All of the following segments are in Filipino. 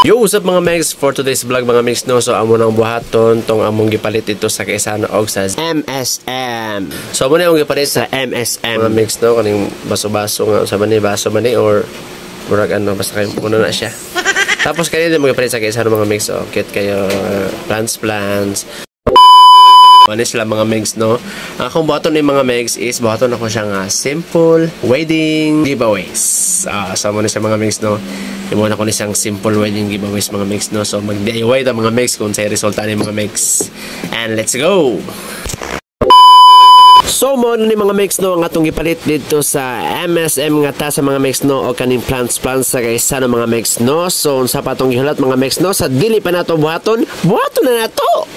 Yo, what's up mga Megs? For today's vlog mga Megs no, so amo nang buhaton tong among gipalit dito sa Quezano og sa MSM. So amo na yung gipalit sa MSM mga Megs no, kaning baso-baso nga sa mani baso mani or murag ano basta kay puno na siya. Tapos kanina mo gipalit sa Quezano mga Megs, so kit kayo plants. Ano sila mga Megs no? Ang akong buhaton ni mga Megs is buhaton ako siya nga simple wedding giveaways. So mo na siya mga Megs no. Imuha na ko ni siyang simple wedding giveaways mga Megs no. So mag-DIY ta mga Megs kung sa'yo resulta ni mga Megs. And let's go! So mo ni mga Megs no, ang atong gipalit dito sa MSM nga ta sa mga Megs no, o kaning plants sa Quezano mga Megs no. So unsa pa atong gihulat mga Megs no, sa dili pa nato buhaton na nato.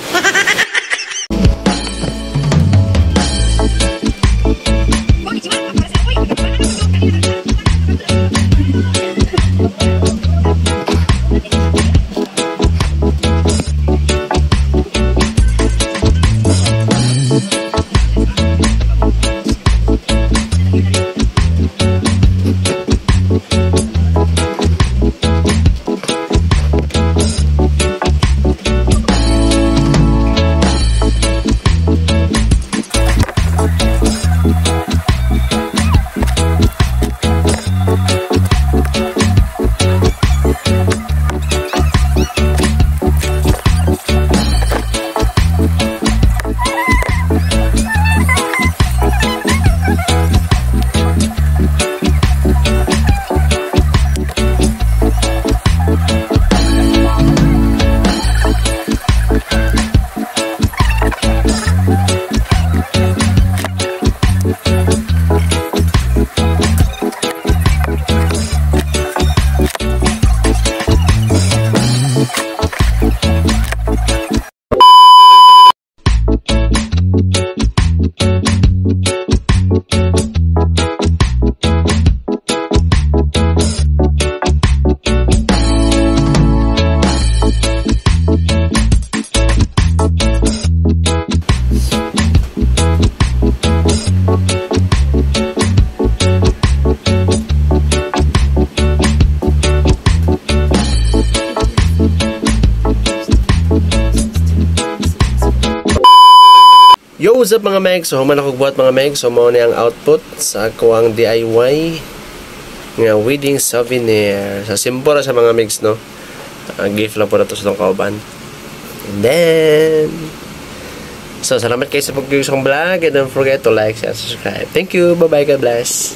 Yo, what's up mga Megs? So, human ako buhat mga Megs. So, mo na ang output sa kuwang DIY nga wedding souvenir. So, simple sa mga Megs, no? Gift lang po na ito sa itong kauban. And then, so, salamat kayo sa pag-view sa vlog. And don't forget to like, share, subscribe. Thank you. Bye-bye. God bless.